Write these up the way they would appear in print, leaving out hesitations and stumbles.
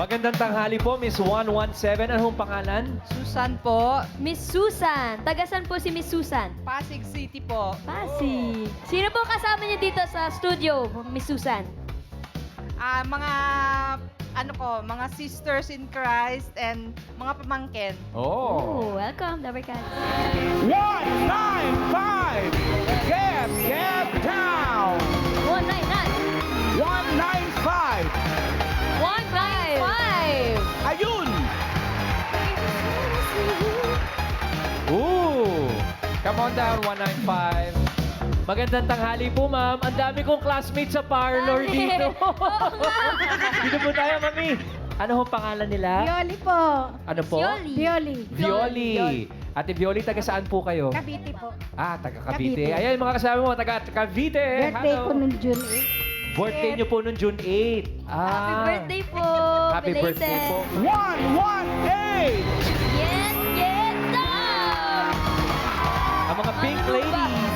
Magandang tanghali po, Miss 117. Anong pangalan? Susan po, Miss Susan. Tagasan po si Miss Susan? Pasig City po. Pasig. Sino po kasama niyo dito sa studio, Miss Susan? Mga sisters in Christ and mga pamangkin. Oh. Welcome, Dabarkad. 195! Get down! 199. 195! 195. Ayun! Ooh! Come on down, 195. Magandang tanghali po, ma'am. Ang dami kong classmates sa parlor dito. Dito po tayo, mami. Ano ho pangalan nila? Violi po. Ano po? Violi. Violi. Ate Violi, taga saan po kayo? Cavite po. Taga Cavite. Cavite. Ayan, mga kasama mo, taga Cavite. Birthday Hello. ko nung June Birthday niyo po noong June 8. Happy birthday po. Happy Belated. birthday po. 118! Yes, yes, up! Ang mga pink ladies.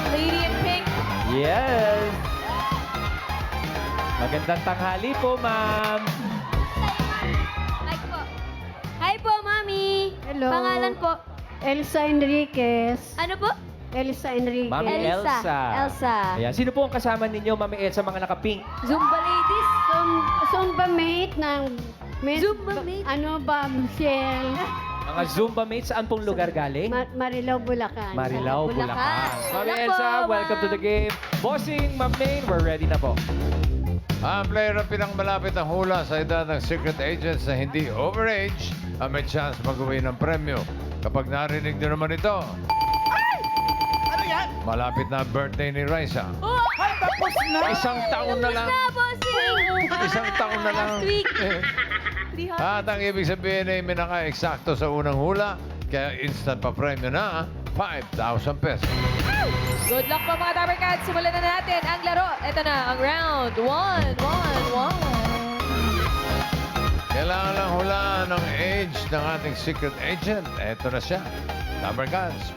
Lady in pink. Yes. Magandang tanghali po, ma'am. Hi po. Hi po, Mami. Hello. Pangalan po? Elsa Enriquez. Ano po? Elsa Enriquez. Mami Elsa. Elsa. Elsa. Ayan. Sino po ang kasama ninyo, Mami Elsa, mga naka-pink? Zumba ladies. Zumba mate ng... Zumba mate? Ano ba, Michelle? Mga Zumba mates, saan pong lugar galing? Marilao, Bulacan. Marilao, Bulacan. Bulacan. Mami Wala Elsa, po, welcome to ma'am. the game. Bossing, Ma'am Maine, we're ready na po. Ang player ang pinangmalapit ang hula sa edad ng secret agents na hindi overage ang may chance mag-uwi ng premyo. Kapag narinig nyo naman ito, Ano yan? malapit na ang birthday ni Raisa. Ay, tapos na! Isang taon na lang. Na, bossing! Isang taon na lang. Last week. At ang ibig sabihin ay may naka-eksakto sa unang hula, kaya instant pa premyo na 5,000 pesos. Good luck po mga Dabarkad. Simulan na natin ang laro. Ito na ang round 1. Kailangan lang hulaan ng age ng ating secret agent. Ito na siya. Dabarkads.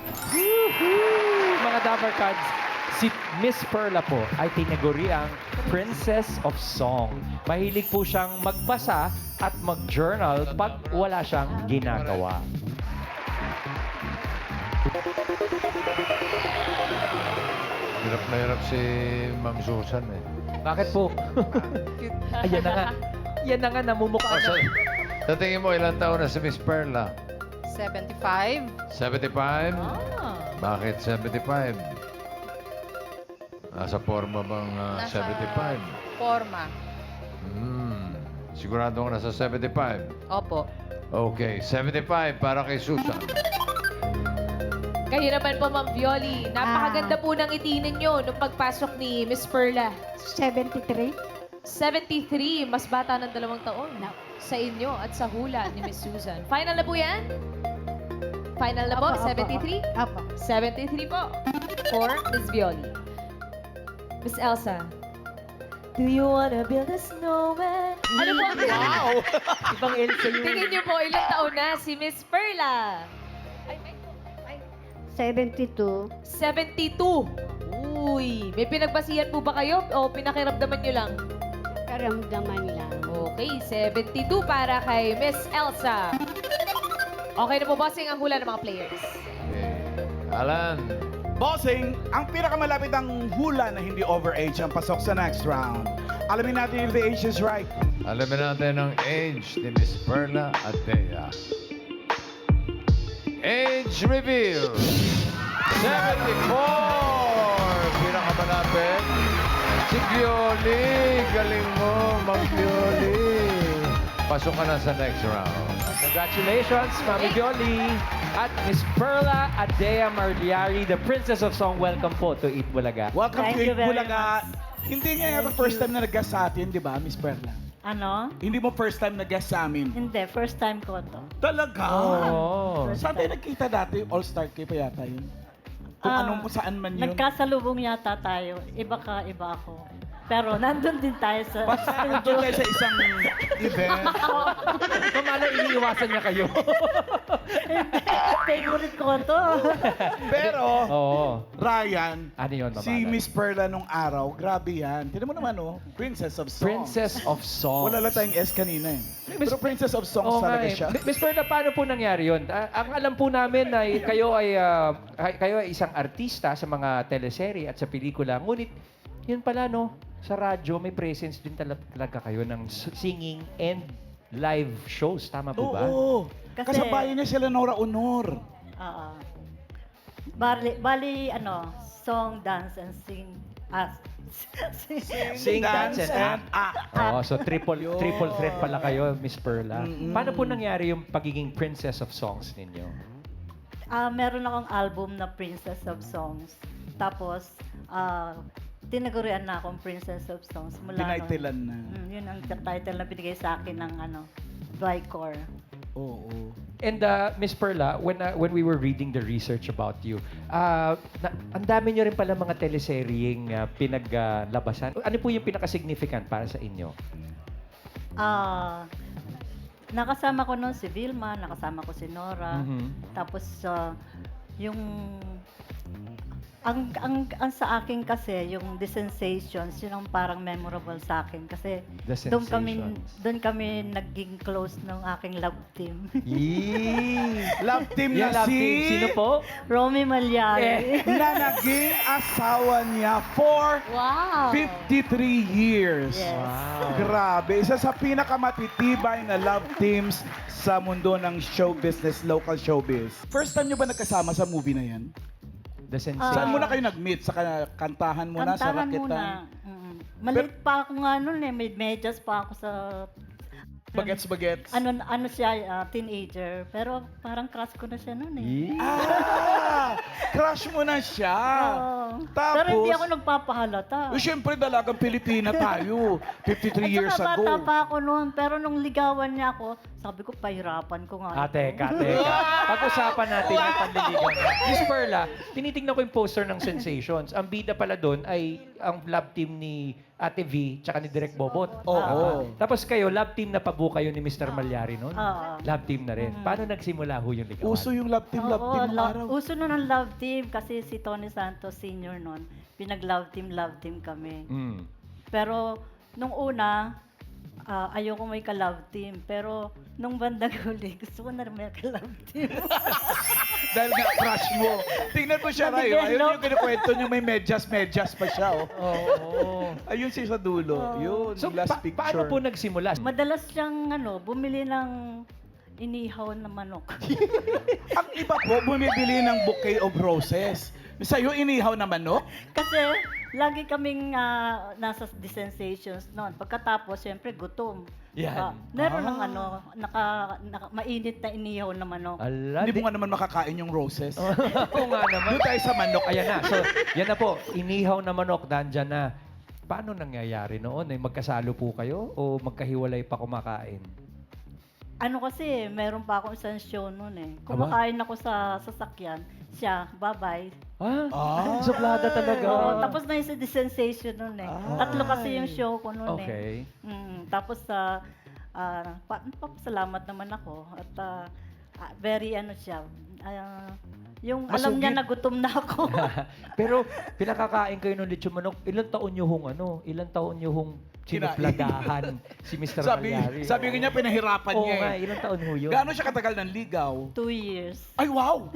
Mga Dabarkads, si Miss Perla po ay tinaguriang Princess of Song. Mahilig po siyang magbasa at mag-journal pag wala siyang ginagawa. Hirap na hirap si Ma'am Susan eh. Bakit po? Ayan na nga. Yan na nga, namumukha Oh, na. sa tingin mo, ilang taon na si Miss Perla? 75. 75? Bakit 75? Nasa forma bang Nasa 75? Forma. Sigurado ka nasa 75? Opo. Okay, 75 para kay Susan. Kayo naman po, Ma'am Violi. Napakaganda po ng ngiti ninyo nung pagpasok ni Miss Perla. 73. 73, mas bata ng 2 taon. Sa inyo at sa hula ni Miss Susan. Final na po yan? Final na po, Apo, apo, 73? Apo. 73 po for Miss Violi. Miss Elsa. Do you wanna build a snowman? Ano po? Wow! Ibang Elsa yun. Tingin niyo po, ilang taon na si Miss Perla? 72. 72. Uy, may pinagbasihan po ba kayo o pinakiramdaman niyo lang? Karamdaman lang. Okay, 72 para kay Miss Elsa. Okay na po, bossing, ang hula ng mga players. Okay. Alan, Bossing, ang pinakamalapit ang hula na hindi overage ang pasok sa next round. Alamin natin if the age is right. alamin natin ang age ni Miss Perla at Thea. Age reveal. 74. Pinakamalapit. Si Violi. Galing mo, Ma'am Violi. Pasok ka na sa next round. Congratulations, Mami Violi. At Miss Perla Adea Marliari, the Princess of Song. Welcome po to Eat Bulaga. Welcome Thank to you Eat very Bulaga. Hindi nga yung first time na nag-guest sa atin, di ba, Miss Perla? Ano? Hindi mo first time nag-guest sa amin. Hindi, first time ko to. Talaga? Oh. Saan tayo nagkita dati? All-Star K pa yata yun. Kung Ah, anong saan man yun. Nagkasalubong yata tayo. Iba ka, iba ako. Pero nandun din tayo sa Doon tayo sa isang event. Mamala, iniiwasan niya kayo. favorite ko to. Pero, Oo. Ryan, Ano yun, Mamala? si Miss Perla nung araw, grabe yan. Tignan mo naman, oh, Princess of Songs. Princess of Songs. Wala lang tayong S kanina eh. Pero Princess of Songs Oo nga talaga eh. siya. Miss Perla, paano po nangyari yun? Ang alam po namin ay kayo ay isang artista sa mga teleserye at sa pelikula. Ngunit, yun pala, no? Sa radyo, may presence din talaga kayo ng singing and live shows. Tama po ba? Oo. Kasi- Kasabayan niya sila Nora Honor. Oo. Bali, song, dance, and sing. Sing, dance, and act. Oo, so triple Yun. threat pala kayo, Miss Perla. Mm-mm. Paano po nangyari yung pagiging princess of songs ninyo? Meron akong album na Princess of Songs. Tapos, tinagurian na akong Princess of Songs mula Tinaitilan na. Yun ang title na binigay sa akin ng Vicor. Oo. And Miss Perla, when we were reading the research about you, ang dami nyo rin pala mga teleseryeng pinaglabasan. Ano po yung pinaka-significant para sa inyo? Nakasama ko noon si Vilma, nakasama ko si Nora. Mhm. Tapos yung ang sa akin kasi yung The Sensations, yun ang parang memorable sa akin kasi The doon Sensations. kami naging close ng aking love team. Yee! Love team Yung na love si... team. Sino po? Romy Malyari. na naging asawa niya for Wow! 53 years. Yes. Wow. Grabe. Isa sa pinakamatitibay na love teams sa mundo ng show business, local showbiz. First time nyo ba nagkasama sa movie na yan? The Saan Sensation. muna kayo nag-meet? Sa kantahan muna, sa Kantahan raketan? muna. Maliit pa ako nga noon eh. May medyas pa ako sa... Bagets-bagets. Ano siya, teenager. Pero parang crush ko na siya noon eh. Yee! Crush mo na siya. Oo. Tapos, Pero hindi ako nagpapahalata. Siyempre, dalagang Pilipina tayo. 53 years At saka bata ago. pa ako noon. Pero nung ligawan niya ako, sabi ko, pahirapan ko nga. Teka. Pag-usapan natin yung panliligaw. Miss Perla, tinitingnan ko yung poster ng Sensations. Ang bida pala doon ay ang love team ni Ate V tsaka ni Direk Bobot. Oo. Tama? Tapos kayo, love team na pabu kayo ni Mr. Malyari noon. Oo. Love team na rin. Paano nagsimula ho yung ligawan? Uso yung love team Oo, nung araw. uso nun ang love team kasi si Tony Santos Sr. noon, pinag-love team kami. Mm. Pero nung una, ayoko may ka-love team. Pero nung bandang huli, gusto ko na rin may ka-love team. Dahil nga crush mo. Tingnan mo siya, Ray. Nabigyan, Ayun no? yung kinukwento niyo, may medyas pa siya. Oh. Oo. Ayun siya sa dulo. Yun, So, last picture. paano po nagsimula? Madalas siyang bumili ng inihaw na manok. Ang iba po, bumibili ng bouquet of roses. Sa'yo, inihaw na manok? Kasi lagi kaming nasa The Sensations noon. Pagkatapos, siyempre, gutom. Yan. Meron ng mainit na inihaw na manok. Ala, Hindi mo nga naman makakain yung roses. Oo nga naman. Doon tayo sa manok. Ayan na. So, yan na po. Inihaw na manok, nandyan na. Paano nangyayari noon? Ay magkasalo po kayo o magkahiwalay pa kumakain? Kasi, meron pa akong isang show noon eh. Kumakain ako sa sasakyan. Siya, bye-bye. Ah. Suplada talaga. Oo, tapos na yung sa The Sensation noon eh. Tatlo kasi yung show ko noon eh. Okay. Tapos papasalamat naman ako at very siya. Yung alam niya Masugid. na gutom na ako. Pero pinakakain kayo ng lechon manok, ilang taon nyo hong sinupladahan si Mr. Malyari? Sabi niya, pinahirapan Oo niya nga, eh. ilang taon ho yun? Gaano siya katagal ng ligaw? 2 years. Ay, wow!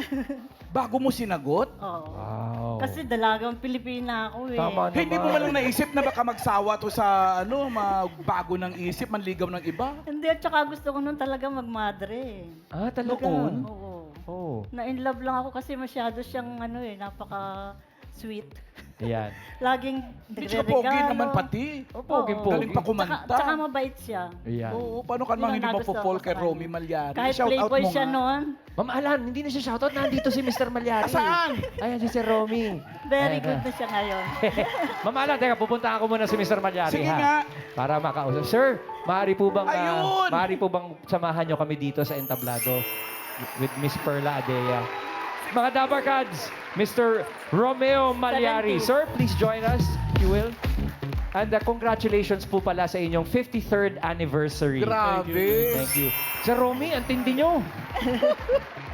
Bago mo sinagot? Oo. Wow. Kasi dalagang Pilipina ako eh. Tama naman. Hindi mo malang naisip na baka magsawa to sa magbago ng isip, manligaw ng iba? Hindi, at saka gusto ko nun talaga magmadre. Ah, talaga? Noon? Oo. Oo. Na-in love lang ako kasi masyado siyang napaka-sweet. Ayan. Laging Hindi siya pogi naman pati. Pogi-pogi. Galing pa kumanta. Tsaka mabait siya. Ayan. Oo, paano ka Yun naman ang hindi nagustuhan mapopol ko sa kay kanya. Romy Malyari? Kahit Shout out playboy mo siya nga. noon, Ma'am Alan, hindi na siya shoutout. Nandito si Mr. Malyari. Saan? Ayan si Sir Romy. very Ayan good na. na siya ngayon. Ma'am Alan, teka, pupunta ako muna si Mr. Malyari, Sige ha? nga. Para makausap. Sir, maaari po bang Ayun! samahan nyo kami dito sa entablado with Miss Perla Adea? Mga Dabarkads, Mr. Romeo Malyari. 70. Sir, please join us, if you will. And congratulations po pala sa inyong 53rd anniversary. Grabe. Thank you. Sir Romy, ang tindi nyo.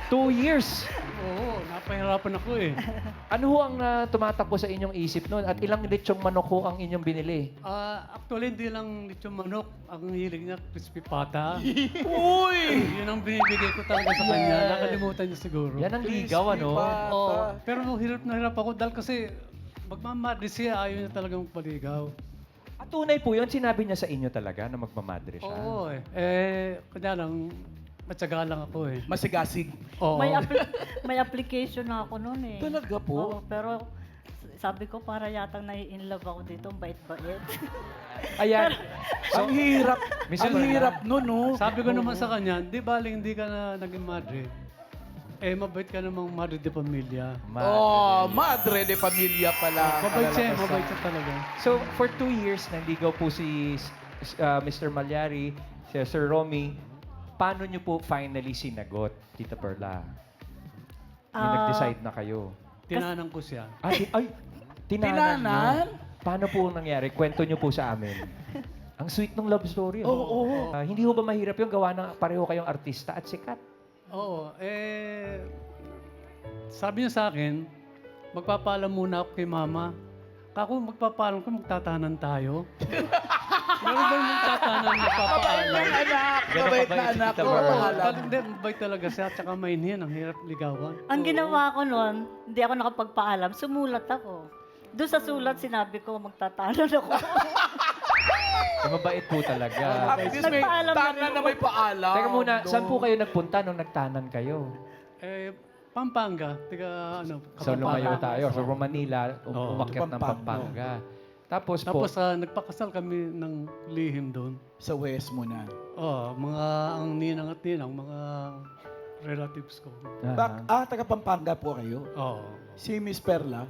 2 years. Oo, napahirapan ako eh. Ano ho ang tumatakbo sa inyong isip noon? At ilang lechong manok ho ang inyong binili? Actually, hindi lang lechon manok. Ang hilig niya, crispy pata. Uy! Yun ang binibigay ko talaga sa kanya. Nakalimutan niya siguro. Yan ang ligaw, ano? Oo. Pero hirap na hirap ako dahil kasi magmamadre siya, ayaw niya talagang paligaw. At tunay po yun, sinabi niya sa inyo talaga na magmamadre siya. Oo eh. Kanya lang, matyaga lang ako eh. Masigasig. Oo. May application na ako noon eh. Talaga po? Oo, pero sabi ko para yatang nai-in love ako dito, ang bait-bait. Ayan. Ang hirap. Miss Ang Perla. hirap nun, no? Sabi ko naman sa kanya, di baling hindi ka na naging madre. Mabait ka namang madre de pamilya. Oh, madre de pamilya pala. Mabait siya, Kalalabasan. mabait siya talaga. So, for 2 years, nandigaw po si Mr. Malyari, si Sir Romy. Paano niyo po finally sinagot, Tita Perla? Yung nag-decide na kayo. Tinanan ko siya. Ay, tinanan niyo. Paano po nangyari? Kwento niyo po sa amin. Ang sweet ng love story. Oo. Hindi ho ba mahirap yung gawa ng pareho kayong artista at sikat? Oo, sabi niya sa akin, magpapaalam muna ako kay mama. Kako, magpapaalam ka, magtatahanan tayo. Meron ba yung magtatahanan, magpapaalam? Anak, Ganun mabait na kabait si anak Tita ko. Perla. Pangalan. Hindi, mabait talaga siya, tsaka mainhin, ang hirap ligawan. Ang ginawa ko noon, hindi ako nakapagpaalam, sumulat ako. Doon sa sulat, sinabi ko, magtatanan ako. Mabait po talaga. At least may Nagpaalam na tanan rin na may paalam. Teka muna, saan po kayo nagpunta nung nagtanan kayo? Pampanga, tiga ano, So lumayo Kapampangan. tayo. So from Manila, Oo. umakyat ng Pampanga. Pampanga. Tapos po, Tapos nagpakasal kami ng lihim doon. Sa West muna. Mga ang ninang at ninang, mga relatives ko. Taga Pampanga po kayo. Oo, Si Miss Perla,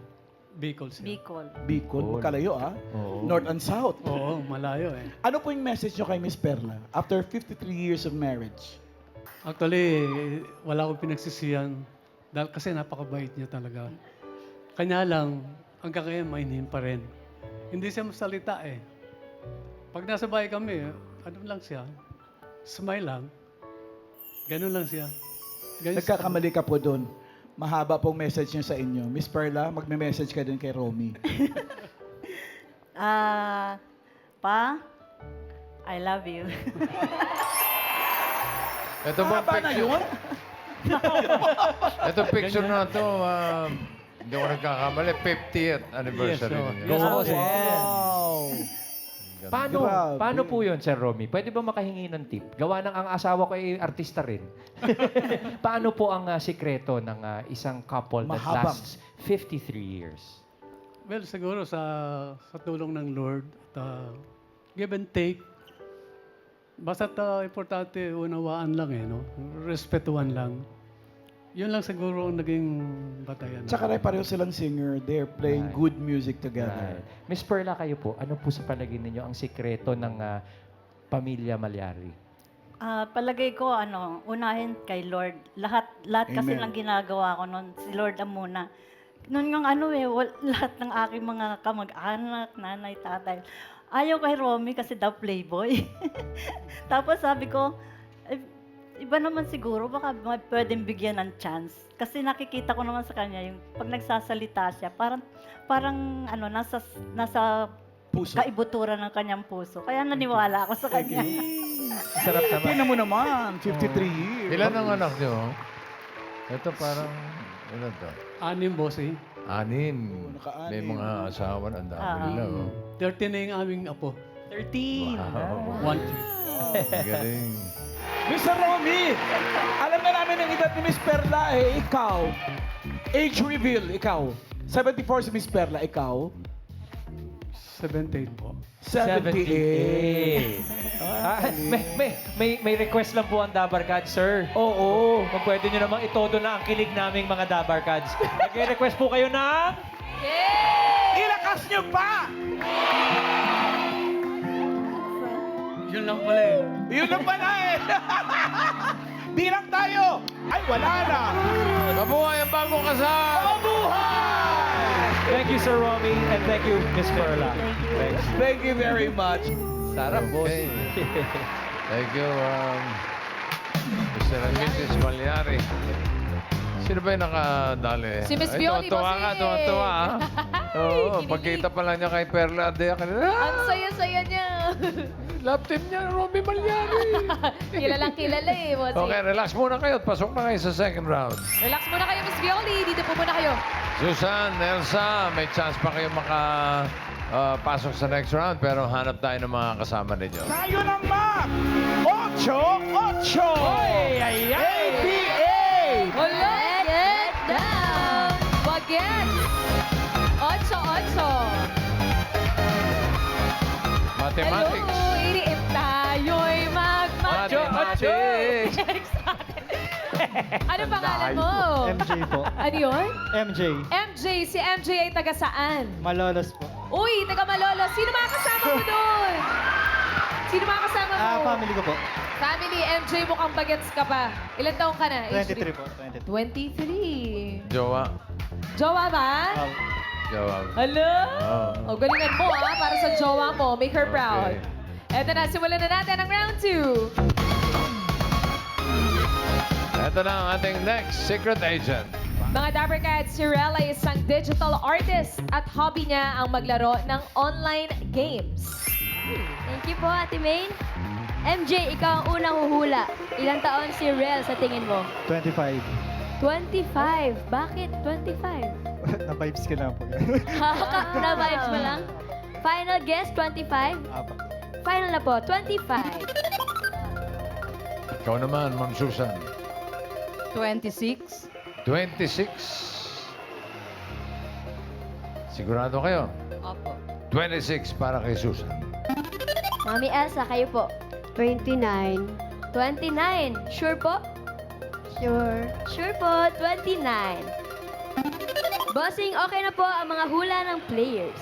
Bicol siya. Bicol. Bicol, Bicol. kalayo Oo. North and South. Oo, malayo eh. Ano po yung message nyo kay Miss Perla after 53 years of marriage? Actually, wala akong pinagsisiyan. Dahil kasi napakabait niya talaga. Kanya lang, hanggang ngayon mainhin pa rin. Hindi siya masalita eh. Pag nasa bahay kami, ano lang siya, smile lang. Ganun lang siya. Ganun siya. Nagkakamali ka po doon. Mahaba pong message niya sa inyo. Miss Perla, magme-message ka din kay Romy. Pa, I love you. Ito ba Mahaba na yun? Ito picture na to, hindi ko nagkakamali, 50th anniversary Yes, niya. Yes, Oo, sir. Wow! paano, Grabe. paano po yun, Sir Romy? Pwede ba makahingi ng tip? Gawa ng ang asawa ko ay artista rin. Paano po ang sikreto ng isang couple that Mahabang. lasts 53 years? Well, siguro sa tulong ng Lord, at, give and take. Basta't importante, unawaan lang eh, no? Respetuhan lang. Yun lang siguro ang naging batayan. Tsaka rin pareho silang singer. They're playing Right. good music together. Right. Miss Perla, kayo po, ano po sa palagay ninyo ang sikreto ng pamilya Malyari? Palagay ko, unahin kay Lord. Lahat kasi Amen. lang ginagawa ko noon, si Lord ang muna. Noon yung lahat ng aking mga kamag-anak, nanay, tatay. Ayaw kay Romy kasi daw playboy. Tapos sabi ko, iba naman siguro, baka pwedeng bigyan ng chance. Kasi nakikita ko naman sa kanya, yung pag nagsasalita siya, parang nasa Puso. kaibuturan ng kanyang puso. Kaya naniwala ako sa kanya. Sarap naman. Tingnan mo naman, 53 years. Ilan ang anak niyo? Ito parang, ilan to? 6 bossing. 6. Naka-anim. May mga asawa na, ang dami nila. Oh. 13 na yung aming apo. 13! Wow. 1 Galing. Mr. Romy, alam na namin ang edad ni Miss Perla ikaw. Age reveal, ikaw. 74 si Miss Perla, ikaw. 78 po. 78. May request lang po ang Dabarkads, sir. Oo. Kung pwede nyo namang itodo na ang kilig naming mga Dabarkads. Nag-request po kayo ng... Ilakas nyo pa! Yun lang pala eh. Yun na pala eh. Bilang tayo. Ay, wala na. Mabuhay ang bagong kasal! Mabuhay! Thank you, Sir Romy, and thank you, Miss Perla. Thanks. Thank you very much. Sarap, boss. Okay. Thank you, Mr. and Mrs. Malyari. Sino ba yung nakadali? Si Miss Ay, Violi, tuwa bossing. nga, tuwa. Oo, pagkita pa lang niya kay Perla Adea kanina. Ang saya-saya niya. Love team niya, Romy Malyari. Kilalang kilala eh, bossing. Okay, relax muna kayo at pasok na kayo sa second round. Relax muna kayo, Miss Violi. Dito po muna kayo. Susan, Elsa, may chance pa kayo pasok sa next round pero hanap tayo ng mga kasama ninyo. Tayo ng map! 8-8! ABA! Hala! Get down! Bagets! 8-8. Mathematics. Hello, iriim tayo'y Mathematics. Ano pangalan mo? MJ po. Ano yun? MJ. MJ. Si MJ ay taga saan? Malolos po. Uy, taga Malolos. Sino mga kasama mo doon? Sino mga kasama mo? Family ko po. Family, MJ, mukhang bagets ka pa. Ilan taong ka na? 23 po. 23. Jowa. Jowa ba? Jowa. Hello? Oh. O, galingan mo para sa jowa mo. Make her proud. Okay. Eto na, simulan na natin ang round 2. Ito na ang ating next secret agent. Mga Dapper Cats, si Rel ay isang digital artist at hobby niya ang maglaro ng online games. Thank you po, Ate Maine. MJ, ikaw ang unang huhula. Ilang taon si Rel sa tingin mo? 25. 25. Bakit 25? Na-vibes ka lang po. Na-vibes mo lang? Final guess, 25? Apa. Final na po, 25. Ikaw naman, Ma'am Susan. 26. 26. Sigurado kayo? Opo. 26 para kay Susan. Mami Elsa, kayo po. 29. 29. Sure po? Sure. Sure po, 29. Bossing, okay na po ang mga hula ng players.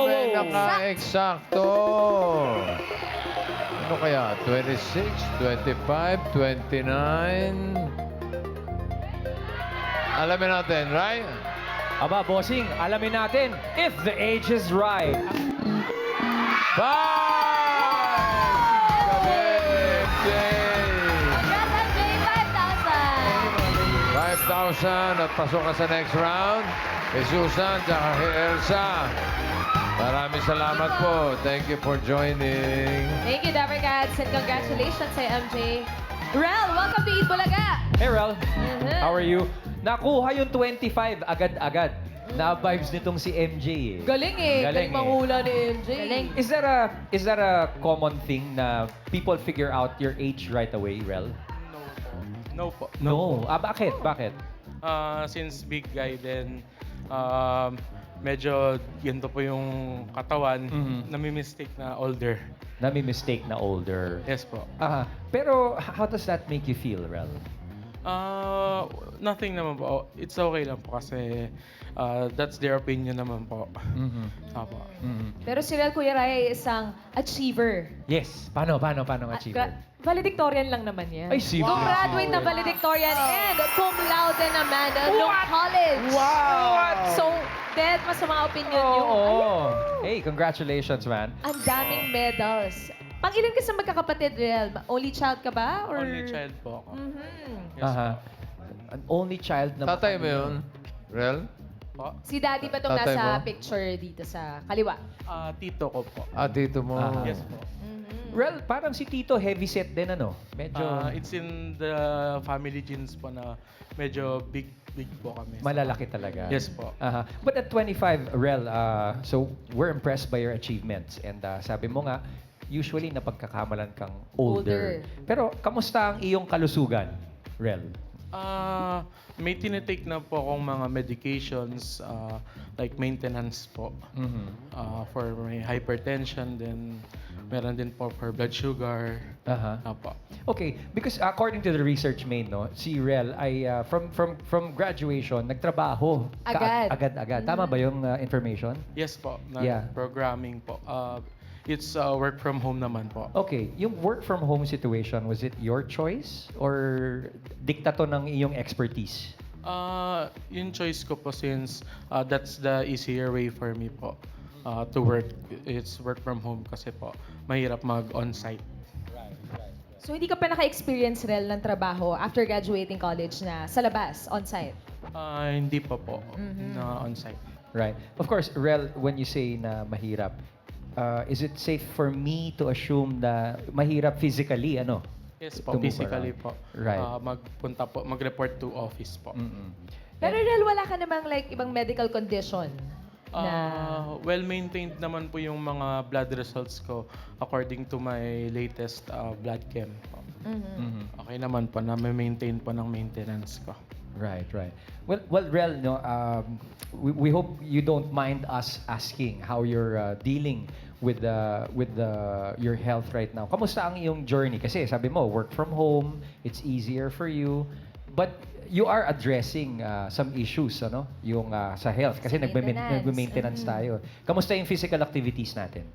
May naka-eksakto. Ano kaya? 26, 25, 29. Alamin natin, right? Aba, bossing, alamin natin if the age is right. 5! Galing, Jay! Congrats, MJ, 5,000. 5,000 at pasok ka sa next round. Kay Susan, tsaka kay Elsa. Maraming salamat po. Thank you for joining. Thank you, Dapper Cats, and congratulations sa MJ. Rel, welcome to Eat Bulaga. Hey, Rel. Mhm. How are you? Nakuha yung 25 agad-agad. Na-vibes nitong si MJ eh. Galing eh. Galing Galing eh. manghula ni MJ. Galing. Is that a common thing na people figure out your age right away, Rel? No po. No. Bakit? Bakit? Since big guy then medyo ganito po yung katawan, nami-mistake na older. Nami-mistake na older. Yes po. Pero how does that make you feel, Rel? Nothing naman po. It's okay lang po kasi that's their opinion naman po. Apo. Pero si Rel Kuya Ray ay isang achiever. Yes. Paano achiever? Valedictorian lang naman yan. Ay, si Gumraduate na valedictorian and cum laude naman nung college. Wow! So, dead pa sa mga opinion nyo. Oo. Hey, congratulations, man. Ang daming medals. Pang ilan ka sa magkakapatid, Rel? Only child ka ba? Or... Only child po ako. Mhm. Yes po. An only child na... Tatay mo yun, Rel? Po. Si Daddy ba itong Tatay nasa mo? picture dito sa kaliwa? Tito ko po. Dito mo. Yes po. Rel, parang si Tito heavy set din, ano? Medyo It's in the family genes po na medyo big po kami. malalaki talaga. Yes po. But at 25, Rel, so we're impressed by your achievements. And sabi mo nga, usually napagkakamalan kang older. Pero kamusta ang iyong kalusugan, Rel? May tinitake na po akong mga medications like maintenance po for my hypertension, then meron din po for blood sugar. Apo. Okay, because according to the research made, no, si Rel ay from graduation nagtrabaho Agad. agad. Tama ba yung information? Yes po, Yeah. programming po. It's work from home naman po. Okay, yung work from home situation, was it your choice or diktato ng iyong expertise? Yung choice ko po since that's the easier way for me po to work. It's work from home kasi po mahirap mag-on-site. So hindi ka pa naka-experience, Rel, ng trabaho after graduating college na sa labas, on-site? Hindi pa po na on-site. Right. Of course, Rel, when you say na mahirap, is it safe for me to assume na mahirap physically, ano? Yes po, To move physically around. po. Right. Magpunta po, mag-report to office po. Pero Rel, wala ka namang like ibang medical condition na... Well-maintained naman po yung mga blood results ko according to my latest blood chem po. Okay naman po, na may maintain po ng maintenance ko. Right, right. Well, Rel, no, we hope you don't mind us asking how you're dealing with your health right now. Kamusta ang iyong journey? Kasi sabi mo, work from home, it's easier for you, but you are addressing some issues, ano? Yung sa health kasi nagme-maintenance tayo. Kamusta yung physical activities natin?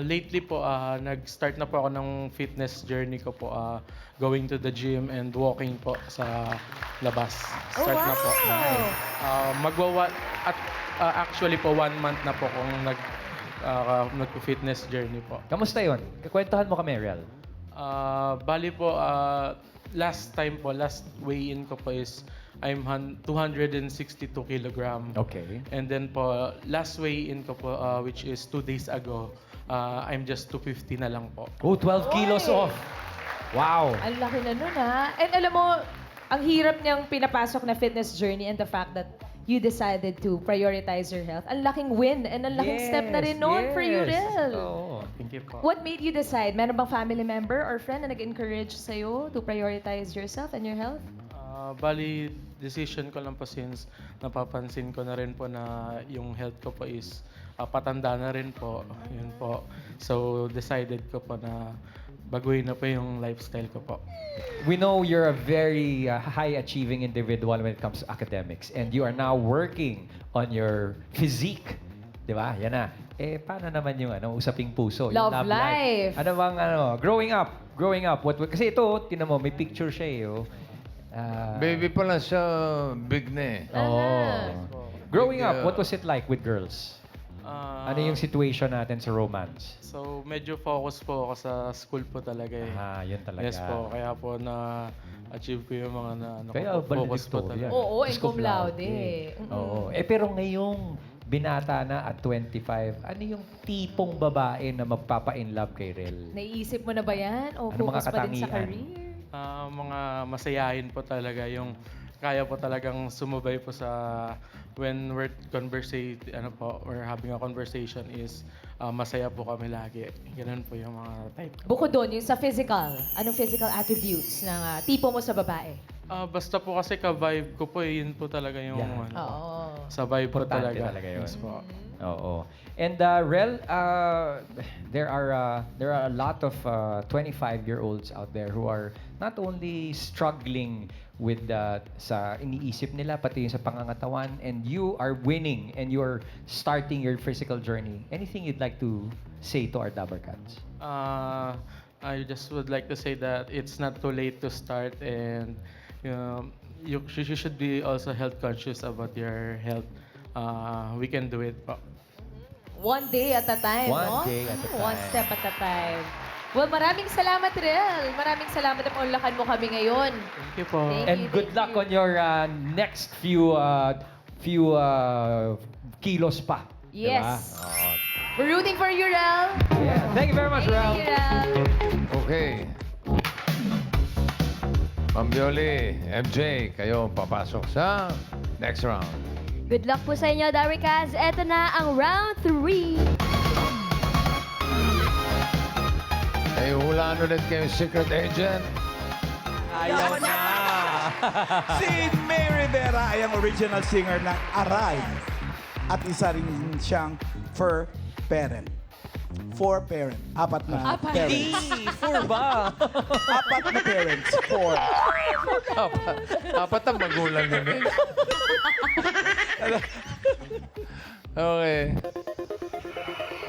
Lately po, nag-start na po ako ng fitness journey ko po. Going to the gym and walking po sa labas. Start na po. Actually po, 1 month na po kung nag-fitness journey po. Kamusta yun? Kwentuhan mo kami, Rel. Bali po, last weigh-in ko po is I'm 262 kilogram. Okay. And then po, last weigh-in ko po, which is 2 days ago, I'm just 250 na lang po. Oh, 12 kilos off. Wow. Ang laki na nun, ha? And alam mo, ang hirap niyang pinapasok na fitness journey and the fact that you decided to prioritize your health. Ang laking win and ang laking step na rin nun for you, Rel. Oh. Thank you po. What made you decide? Meron bang family member or friend na nag-encourage sa'yo to prioritize yourself and your health? Bali, decision ko lang po since napapansin ko na rin po na yung health ko po is patanda na rin po. Yun po. So, decided ko po na baguhin na po yung lifestyle ko po. We know you're a very high-achieving individual when it comes to academics and you are now working on your physique. Di ba? Yan na. Eh, paano naman yung usaping puso? Yung Love life. Ano bang, growing up, kasi ito, tinan mo, may picture siya eh. Oh. Baby pa lang siya, big na eh. Oh. Growing up, what was it like with girls? Ano yung Ah, situation natin sa romance? So, medyo focus po ako sa school po talaga eh. Yun talaga. Yes po, kaya po na-achieve ko yung mga Kaya focus po valedictorian. talaga. Oo, Diyos and ko, cum laude. laude. Oo. Pero ngayong binata na at 25, ano yung tipong babae na magpapa-inlove kay Rel? Naiisip mo na ba yan? O Ano mga focus pa din sa katangian? career? Mga masayahin po talaga yung kaya po talagang sumubay po sa when we're having a conversation is masaya po kami lagi. Ganun po yung mga type. Bukod doon, yung sa physical, anong physical attributes ng tipo mo sa babae? Basta po kasi ka-vibe ko po, yun po talaga yung Yeah. Oo. sa vibe po Importante talaga. talaga yun. Yes po. Oo. And Rel, there are a lot of 25-year-olds out there who are not only struggling with sa iniisip nila pati yung sa pangangatawan, and you are winning and you're starting your physical journey. Anything you'd like to say to our Dabarkats? I just would like to say that it's not too late to start, and you should be also health conscious about your health. We can do it po. One day at a time, One no? day at a time. One step at a time. Well, maraming salamat, Rel. Maraming salamat na paunlakan mo kami ngayon. Thank you po. Thank And you, good thank luck you. on your next few kilos pa. Yes. Diba? Oo. We're rooting for you, Rel. Yeah. Thank you very much, Rel. Thank you, Rel. Okay. Ma'am Bioli, MJ, kayo papasok sa next round. Good luck po sa inyo, Darikaz. Eto na ang round 3. Ay, hulaan ulit kayo secret agent. Ayaw na! Si May Rivera ay ang original singer ng Aray. At isa rin siyang fur parent. Four parent. Apat na parents. Four ba? Apat na parents. Four. Apat ang magulang yun eh. Okay.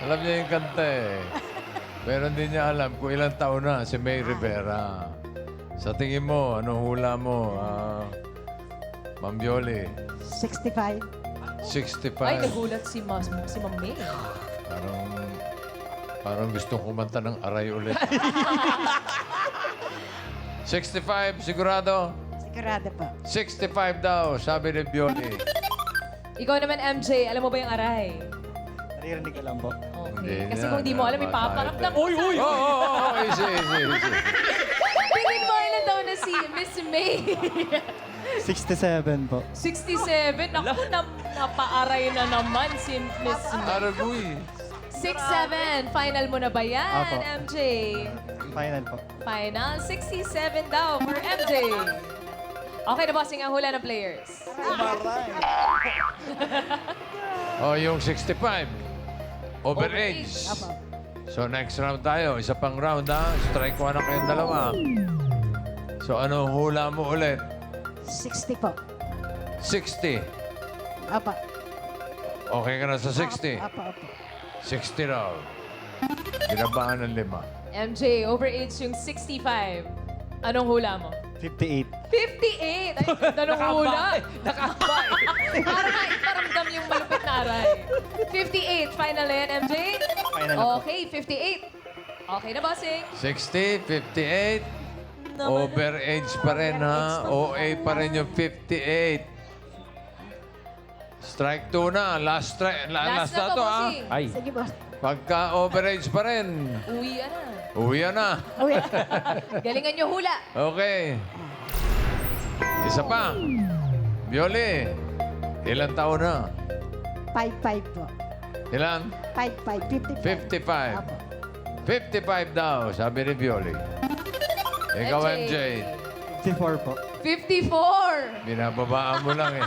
Alam niya yung kanta eh. Pero hindi niya alam kung ilang taon na si May Rivera. Sa tingin mo, anong hula mo? Ma'am Yoli. 65. 65. Ay, nagulat si Ma'am May. Parang gustong kumanta ng aray ulit. 65, sigurado? Sigurado po. 65 daw, sabi ni Bioli. Ikaw naman, MJ, alam mo ba yung aray? Naririnig ko lang po. Okay. Hindi Kasi na, kung di mo alam, tama ipaparamdam tayo. ko sa'yo. Oo, easy. Tingin mo, ilan daw na si Miss May? 67 po. 67? Naku, napaaray na naman si Miss May. Aragoy. 67, final mo na ba yan, Apo. MJ? Final po. Final, 67 daw for MJ. Okay na, bossing ang hula ng players. Yung 65. Overage. So next round tayo. Isa pang round ha. Strike one na kayong dalawa. So ano hula mo ulit? 60 po. 60. Apa. Okay ka na sa 60? Apa. 60 raw. Binabaan ng 5. MJ, overage yung 65. Anong hula mo? 58. 58! Ay, ganda ng hula. Nakabay. Parang iparamdam yung malupit na aray. 58, final yan, MJ? Final po. Okay, 58. Okay na, bossing. 60, 58. Overage pa rin ha. OA pa rin yung 58. Strike 2 na. Last Last na to, ha. bossing. Ay, Sige, boss. Pagka overage pa rin, Uwi na. uwi na. Galingan nyo hula. Okay. Isa pa. Bioli, ilang taon na? 55 po. Ilan? 55. 55. 55 daw, sabi ni Bioli. Ikaw, MJ. 54 po. 54! Binababaan mo lang eh.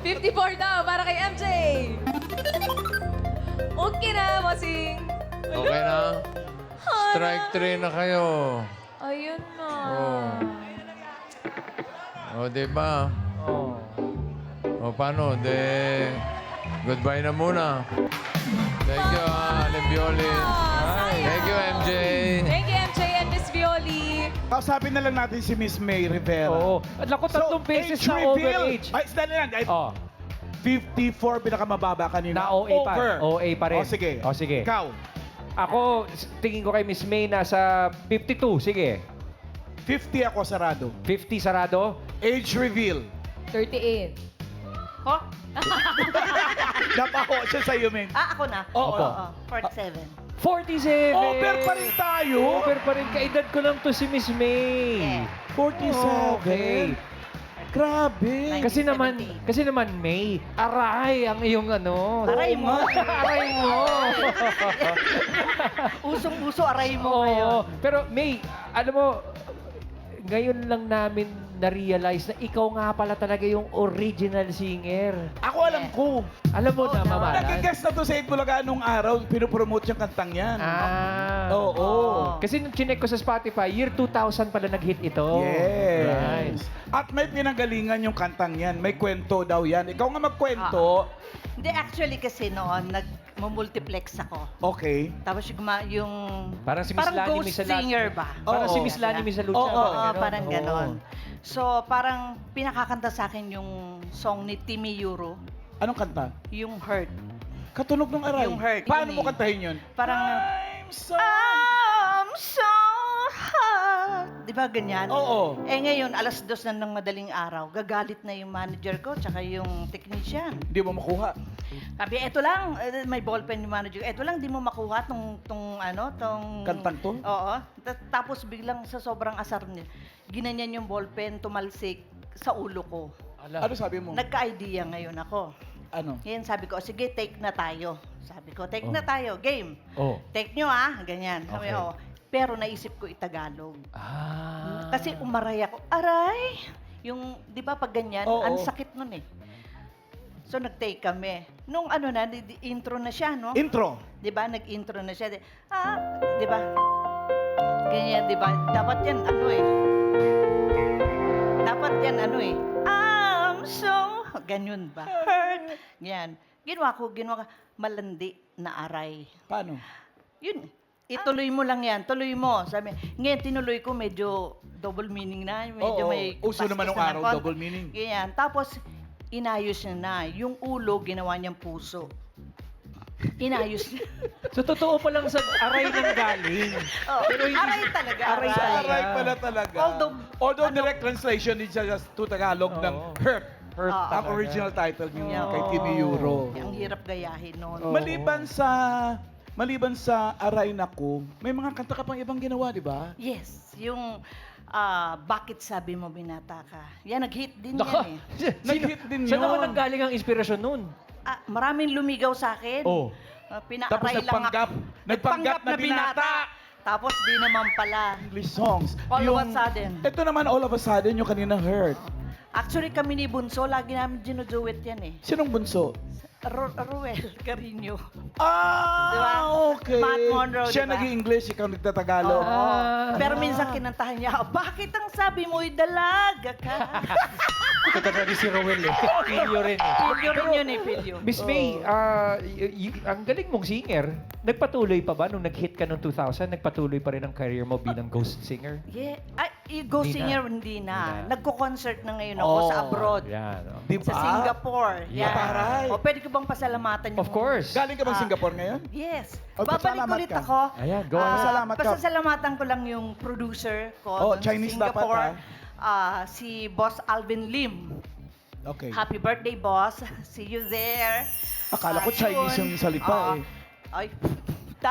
54 daw para kay MJ. Okay na, bossing. Okay na? Strike 3 na kayo. Ayun na. O, di ba? O, paano? Goodbye na muna. Thank you, Aling Bioli. Thank you, MJ. Thank you, MJ and Miss Violi. Kausapin na lang natin si Miss May Rivera. oo. At naku, tatlong beses age na reveal. overage. Ay, sandali lang. Ay, Oh, 54 pinakamababa kanina. na OA pa. Over. OA pa rin. O, sige. O, sige. Ikaw, Ako, tingin ko kay Miss May nasa 52. Sige. 50 ako sarado. 50 sarado. Age reveal. 38. Napaho siya sa'yo, men. Ako na. Oo. Opo. 47. 47. Over pa rin tayo. Over pa rin. Kaedad ko lang to si Miss May. 47. Okay. Grabe. Kasi naman May, aray ang iyong ano. Aray mo. Aray mo. Usong-uso, aray mo Oo. Pero May, alam mo, ngayon lang namin na-realize na ikaw nga pala talaga yung original singer. Ako alam ko. Alam mo na, Mamalan? Nag-guest na to sa 8 Bulaga nung araw. Pinopromote yung kantang yan. Oo. Kasi nung chinek ko sa Spotify, year 2000 pala nag-hit ito. Yes. Right. At may pinanggalingan yung kantang yan. May kwento daw yan. Ikaw nga magkwento. Hindi, actually kasi noon, nag-multiplex ako. Okay. Tapos yung Parang si Miss Lani ghost Misalat. singer ba? Parang Oo. si Miss Lani Misalucha. Oo, parang ganon. So, parang pinakakanta sa akin yung song ni Timmy Euro, Anong kanta? yung Hurt. Katunog ng aray. Yung Hurt, Paano yun mo eh. kantahin yun? Parang, I'm so... I'm so hurt. Di ba ganyan? Oo. Eh ngayon, 2:00 na ng madaling araw, gagalit na yung manager ko tsaka yung technician. Hindi mo makuha. Sabi, eto lang, may ballpen yung manager. Eto lang, di mo makuha tong Kantang to? Oo. Tapos biglang sa sobrang asar niya, ginanyan yung ballpen, tumalsik sa ulo ko. Ano sabi mo? Nagka-idea ngayon ako. Ano? Ngayon sabi ko, sige, take na tayo. Sabi ko, take na tayo, game. Oh. Take nyo ganyan. Sabi Okay. ko, pero naisip ko itagalog. Ah. Kasi umaray ako. Aray! Yung, di ba pag ganyan, Oo. ang sakit nun eh. So nag-take kami. Nung intro na siya, no? Intro. Di ba? Nag-intro na siya. Di ba? Ganyan, di ba? Dapat yan, Dapat yan, I'm so... Ganyan ba? Hurt. Yan. Ginawa ko, malandi na aray. Paano? Yun. ituloy mo lang yan, tuloy mo. Sabi, ngayon tinuloy ko, medyo double meaning na. Medyo Oo, may uso naman nung bastos na araw, konti. double meaning. Ganyan. Tapos, inayos niya na. Yung ulo, ginawa niyang puso. Inayos niya. So, totoo pa lang sa aray ng galing. Oh, aray talaga. Aray aray. talaga. Aray pala talaga. Although, direct translation din siya to Tagalog ng hurt. Hurt Ah. Ang original title niya Yeah. kay Timmy Euro. Ang hirap gayahin noon. Maliban sa Aray Naku, may mga kanta ka pang ibang ginawa, di ba? Yes, yung Bakit Sabi Mo Binata Ka. Yan, nag-hit din Naka, yan Nag-hit din Saan yun. naman nanggaling ang inspirasyon nun? Maraming lumigaw sa akin. Oh. Pinaaray lang ako. nagpanggap na binata. Tapos di naman pala. English songs. All of a sudden. Ito naman, all of a sudden, yung kanina Hurt. Actually, kami ni Bunso, lagi namin ginuduet yan eh. Sinong bunso? Ruel Carino. Ah, Diba? okay. Matt Monroe, Siya diba? nag-English, ikaw nagtatagalog. Pero minsan kinantahan niya, bakit ang sabi mo'y dalaga ka? Ito talaga si Rowell eh. Pilyo rin eh. Pilyo rin yun eh, pilyo. Miss May, ang galing mong singer. Nagpatuloy pa ba nung nag-hit ka noong 2000? Nagpatuloy pa rin ang career mo bilang ghost singer? Yeah. Ghost Hindi na. singer, hindi na. Hindi na. Nagko-concert na ngayon ako sa abroad. Yan. Oh. Di ba? Sa Singapore. Yeah. Taray. O, pwede ko bang pasalamatan yung... Of course. Galing ka bang Singapore ngayon? Yes. O, Babalik pasalamat ulit ka. ako. Ayan, go ahead. Pasalamat ka. Pasasalamatan ko lang yung producer ko Oh, dun sa Chinese dapat, Singapore. Si Boss Alvin Lim. Okay. Happy birthday, boss. See you there. Akala ko Chinese yung salita eh. Ay,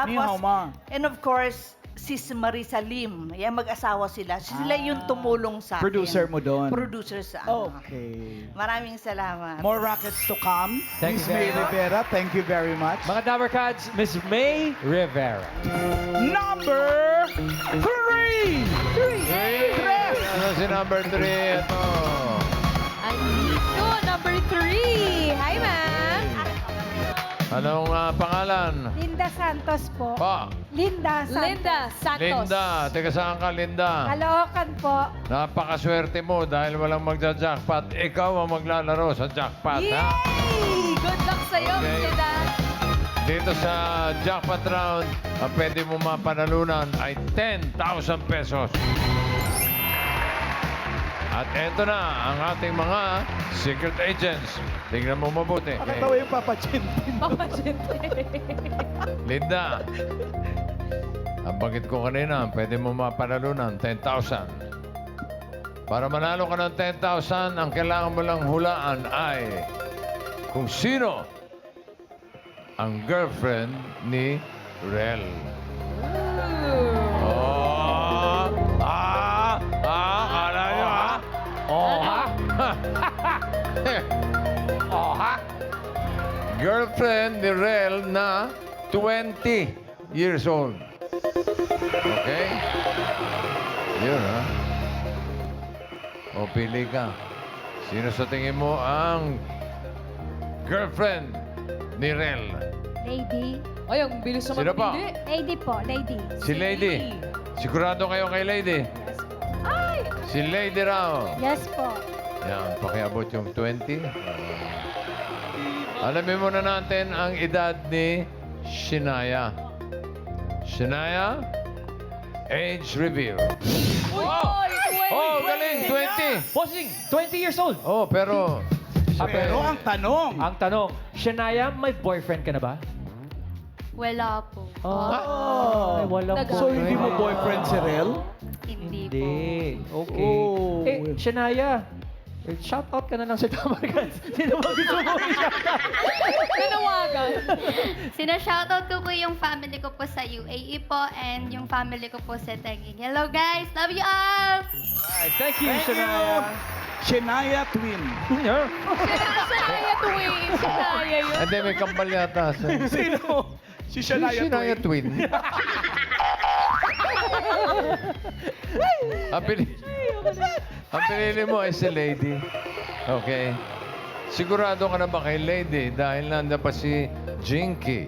Ni hao tapos, ma. and of course, Sis Marisa Lim. Yan, mag-asawa sila. Sila yung tumulong sa akin. Producer mo doon. Producer sa ano. Okay. Maraming salamat. More rockets to come. Thank Miss you May very much. Rivera, thank you very much. Mga Dabarkads, Miss May Rivera. Number 3! Ano si number 3? Ito. Andito, number 3. Hi, ma'am. Anong pangalan? Linda Santos po. Pa. Linda Santos. Linda Santos. Linda. Teka saan ka, Linda? Caloocan po. Napakaswerte mo dahil walang magja-jackpot. Ikaw ang maglalaro sa jackpot, ha? Yay! Good luck sa'yo, Okay. Miss Linda. Dito sa jackpot round, ang pwede mo mapanalunan ay 10,000 pesos. At eto na ang ating mga secret agents. Tingnan mo mabuti. Pakatawa yung Papa Chintin. Papa Jente. Linda, ang bagit ko kanina, pwede mo mapanalunan 10,000. Para manalo ka ng 10,000, ang kailangan mo lang hulaan ay kung sino ang girlfriend ni Rel. Kala nyo, ha? Oh, ha? Oh, ha? Girlfriend ni Rel na 20 years old. Okay? Yun, ha? O, pili ka. Sino sa tingin mo ang girlfriend ni Rel? Lady. Ay, ang bilis naman Sino pa? pili. Lady po, lady. Si Lady. Sigurado kayo kay Lady? Yes po. Si Lady raw. Yes po. Yan, pakiabot yung 20. Alamin muna natin ang edad ni Shania. Shania, age reveal. Oy, Oh, galing, 20. Bossing, 20 years old. Oh, pero... Pero ang tanong, Ang tanong, Shania, may boyfriend ka na ba? Wala po. Ay, walang so hindi mo boyfriend si Rel? Hindi po. Hindi. Okay. Oh. Shania, shout out ka na lang sa Dabarkads. Sino ba gusto mo i-shout out? Nanawagan. Sina-shoutout ko po yung family ko po sa UAE po and yung family ko po sa Taguig. Hello guys! Love you all! Alright, thank you, Thank you. Shania. Shania Twin. Yeah. Shania Twin. Shania yun. Hindi, may kambal yata. Sino? Si Si Shania Shania Twin. Twin. Ang pinili mo ay si Lady. Okay. Sigurado ka na ba kay Lady dahil nanda pa si Jinky?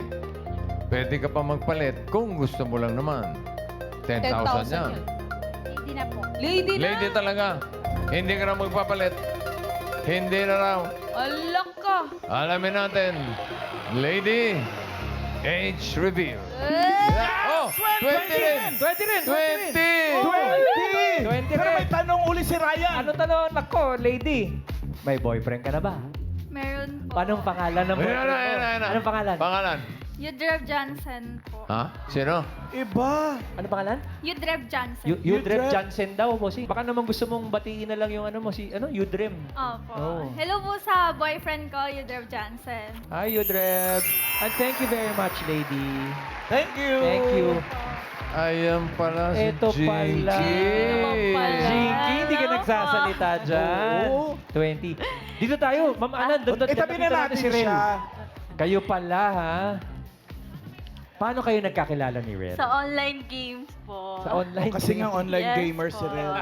Pwede ka pa magpalit kung gusto mo lang naman. 10,000 yan. yan. Lady na po. Lady na. Lady talaga. Hindi ka na magpapalit. Hindi na raw. Alak ka. Alamin natin. Lady, Age reveal. Oh, 20 rin. 20 rin! 20! 20 Pero rin! may tanong uli si Ryan. Ano tanong? Nako, lady. May boyfriend ka na ba? Meron po. Paanong pangalan ng boyfriend mo? Anong pangalan? Pangalan? Yudrev Johnson po. Ha? Sino? Iba. Ano pangalan? Yudrev Johnson. Yudrem Jansen daw, bossy. Baka naman gusto mong batiin na lang yung ano mo, si Yudrem. Opo. Oh. Hello po sa boyfriend ko, Yudrev Johnson. Hi, Yudrem. And thank you very much, lady. Thank you. Thank you. Ayan pala si Ito pala. Jinky. Jinky, hindi ka Hello nagsasalita dyan. Oo. 20. Dito tayo, Ma'am Anan. Itabi na natin si Rel. siya. Kayo pala, ha? Paano kayo nagkakilala ni Rel? Sa online games po. Sa online Kasi nga online Yes gamer si po. Rel.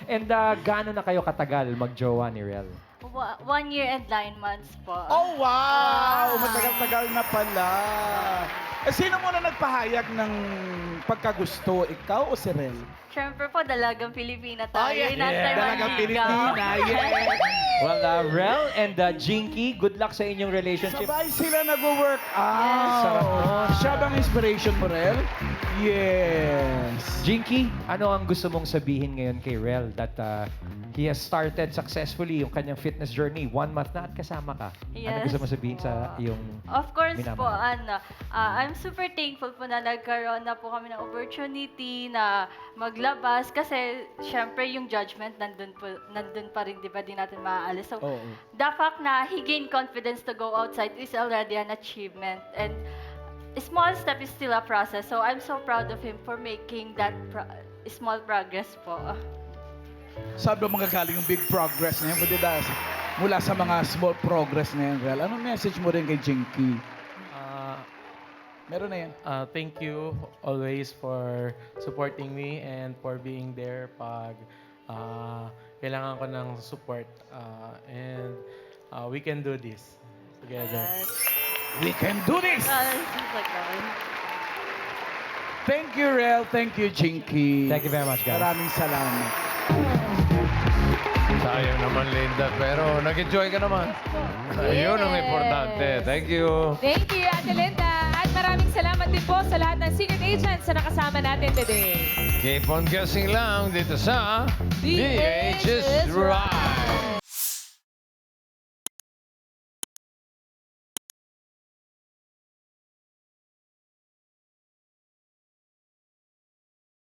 And gaano na kayo katagal mag-jowa ni Rel? 1 year and 9 months po. Oh, wow! Matagal-tagal na pala. Eh, sino muna nagpahayag ng pagkagusto? Ikaw o si Rel? Siyempre po, dalagang Pilipina tayo. yeah. Inantay Dalagang manligaw. Pilipina, yeah. Well, Rel and Jinky, good luck sa inyong relationship. Sabay sila nag-work out. Sarap nun. Siya bang inspiration mo, Rel? Yes. Jinky, ano ang gusto mong sabihin ngayon kay Rel that he has started successfully yung kanyang fitness journey? 1 month na at kasama ka. Ano Yes gusto mo sabihin sa po. iyong Of course po, minamahal? I'm super thankful po na nagkaroon na po kami ng opportunity na maglabas kasi syempre yung judgment nandun pa rin, di ba, di natin maaalis. So, Oo. the fact na he gained confidence to go outside is already an achievement. And a small step is still a process. So, I'm so proud of him for making that small progress po. Sabi mo magagaling yung big progress na yun, kundi dahil mula sa mga small progress na yun, Rel. Anong message mo rin kay Jinky? Meron na yan. Thank you always for supporting me and for being there pag kailangan ko ng support. And we can do this together. We can do this! Things like that. Thank you, Rel. Thank you, Jinky. Thank you very much, guys. Maraming salamat. Sayang naman, Linda. Pero nag-enjoy ka naman. Ayun ang importante. Thank you. Thank you, Ate Linda. At maraming salamat din po sa lahat ng secret agents na nakasama natin today. Keep on guessing lang dito sa DH is DH is Right.